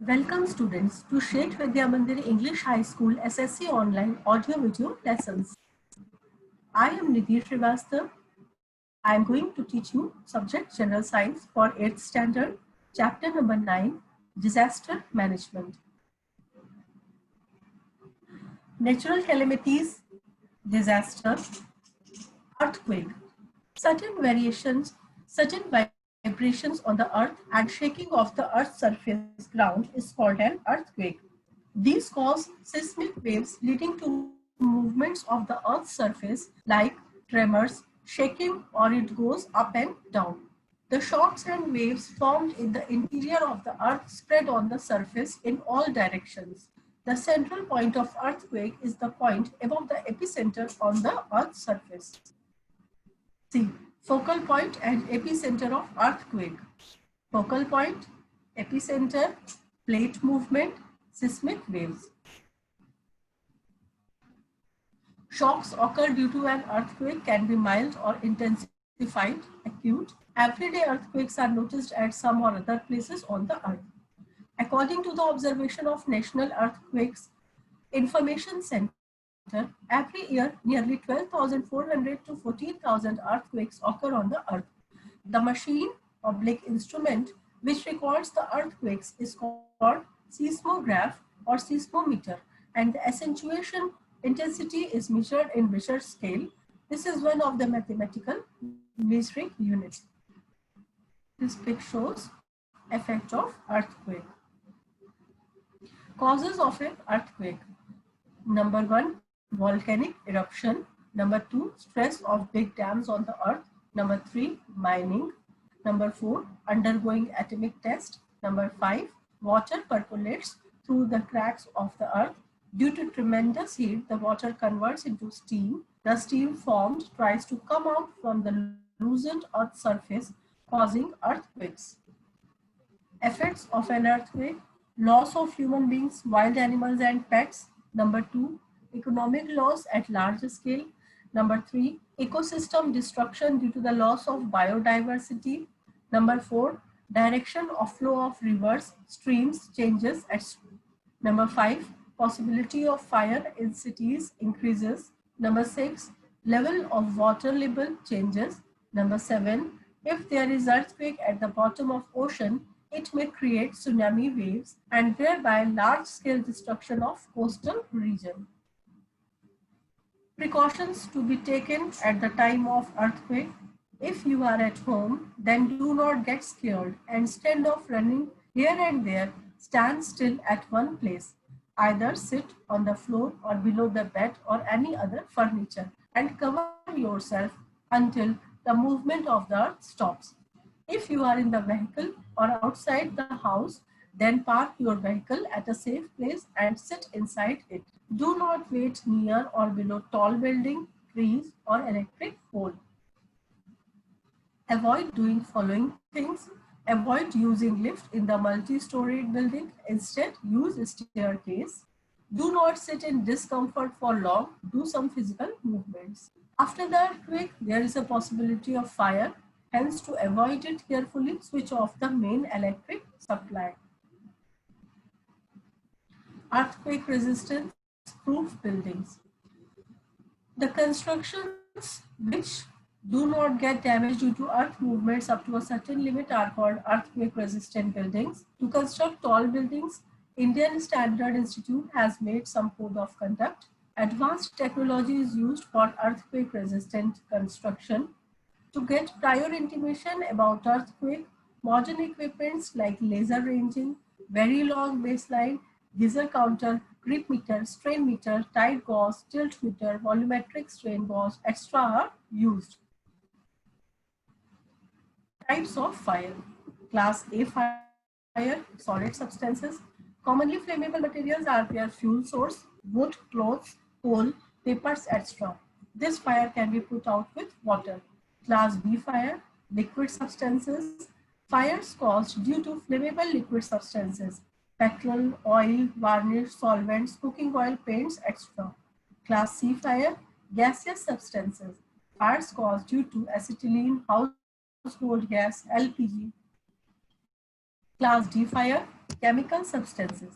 Welcome students to Sheikh Vidya Mandir English High School SSC Online Audio Video Lessons. I am Nidhi Srivastav. I am going to teach you subject General Science for 8th Standard, Chapter number 9, Disaster Management. Natural calamities, disaster, earthquake. Certain vibrations on the earth and shaking of the earth's surface ground is called an earthquake. These cause seismic waves leading to movements of the earth's surface like tremors, shaking, or it goes up and down. The shocks and waves formed in the interior of the earth spread on the surface in all directions. The central point of earthquake is the point above the epicenter on the earth's surface. See, focal point and epicenter of earthquake. Focal point, epicenter, plate movement, seismic waves. Shocks occur due to an earthquake can be mild or intensified, acute. Everyday earthquakes are noticed at some or other places on the earth. According to the observation of National Earthquakes Information Center, every year nearly 12,400 to 14,000 earthquakes occur on the earth. The machine instrument which records the earthquakes is called seismograph or seismometer, and the accentuation intensity is measured in Richter scale. This is one of the mathematical measuring units. This pic shows effect of earthquake. Causes of an earthquake. Number 1, volcanic eruption. Number 2, stress of big dams on the earth. Number 3, mining. Number 4, undergoing atomic test. Number 5, water percolates through the cracks of the earth. Due to tremendous heat, the water converts into steam. The steam formed tries to come out from the loosened earth's surface, causing earthquakes. Effects of an earthquake: loss of human beings, wild animals and pets. Number 2, economic loss at large scale. Number 3, ecosystem destruction due to the loss of biodiversity. Number 4, direction of flow of rivers, streams changes. Number 5, possibility of fire in cities increases. Number 6, level of water level changes. Number 7, if there is earthquake at the bottom of ocean, it may create tsunami waves and thereby large-scale destruction of coastal region. Precautions to be taken at the time of earthquake. If you are at home, then do not get scared, and instead of running here and there, stand still at one place. Either sit on the floor or below the bed or any other furniture and cover yourself until the movement of the earth stops. If you are in the vehicle or outside the house, then park your vehicle at a safe place and sit inside it. Do not wait near or below tall buildings, trees, or electric pole. Avoid doing following things. Avoid using lift in the multi-storied building. Instead, use a staircase. Do not sit in discomfort for long. Do some physical movements. After the earthquake, there is a possibility of fire. Hence, to avoid it carefully, switch off the main electric supply. Earthquake resistance proof buildings. The constructions which do not get damaged due to earth movements up to a certain limit are called earthquake resistant buildings. To construct tall buildings, Indian Standard Institute has made some code of conduct. Advanced technology is used for earthquake resistant construction. To get prior intimation about earthquake, modern equipments like laser ranging, very long baseline, geyser counter, grip meter, strain meter, tide gauge, tilt meter, volumetric strain gauge, etc. are used. Types of fire. Class A fire, solid substances. Commonly flammable materials are their fuel source, wood, clothes, coal, papers, etc. This fire can be put out with water. Class B fire, liquid substances. Fires caused due to flammable liquid substances, petrol, oil, varnish, solvents, cooking oil, paints, etc. Class C fire, gaseous substances. Fires caused due to acetylene, household gas, LPG. Class D fire, Chemical substances.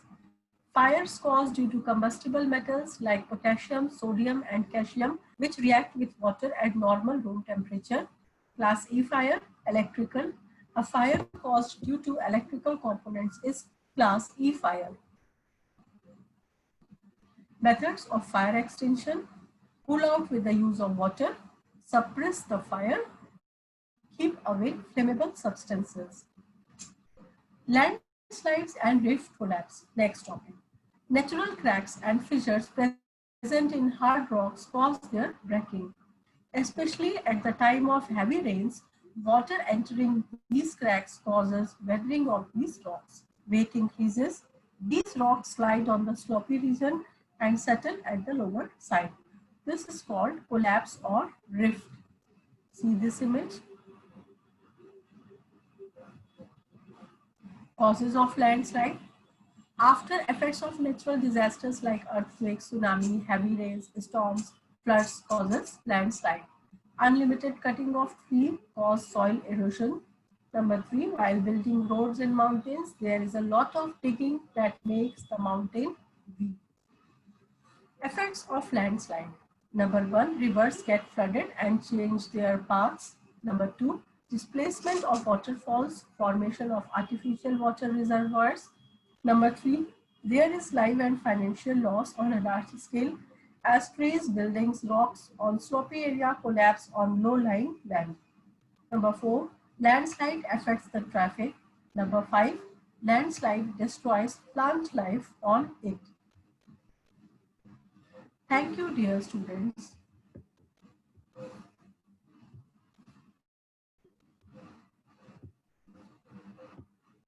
Fires caused due to combustible metals like potassium, sodium, and calcium, which react with water at normal room temperature. Class E fire, electrical. A fire caused due to electrical components is class E fire. Methods of fire extinction: pull out with the use of water, suppress the fire, keep away flammable substances. Landslides and rift collapse. Next topic. Natural cracks and fissures present in hard rocks cause their breaking. Especially at the time of heavy rains, water entering these cracks causes weathering of these rocks. Weight increases. These rocks slide on the sloppy region and settle at the lower side. This is called collapse or rift. See this image. Causes of landslide. After effects of natural disasters like earthquakes, tsunami, heavy rains, storms, floods causes landslide. Unlimited cutting of tree cause soil erosion. Number 3, while building roads in mountains, there is a lot of digging that makes the mountain weak. Effects of landslide. Number 1, rivers get flooded and change their paths. Number 2, displacement of waterfalls, formation of artificial water reservoirs. Number 3, there is life and financial loss on a large scale as trees, buildings, rocks on slopy area collapse on low-lying land. Number 4, landslide affects the traffic. Number 5, landslide destroys plant life on it. Thank you, dear students.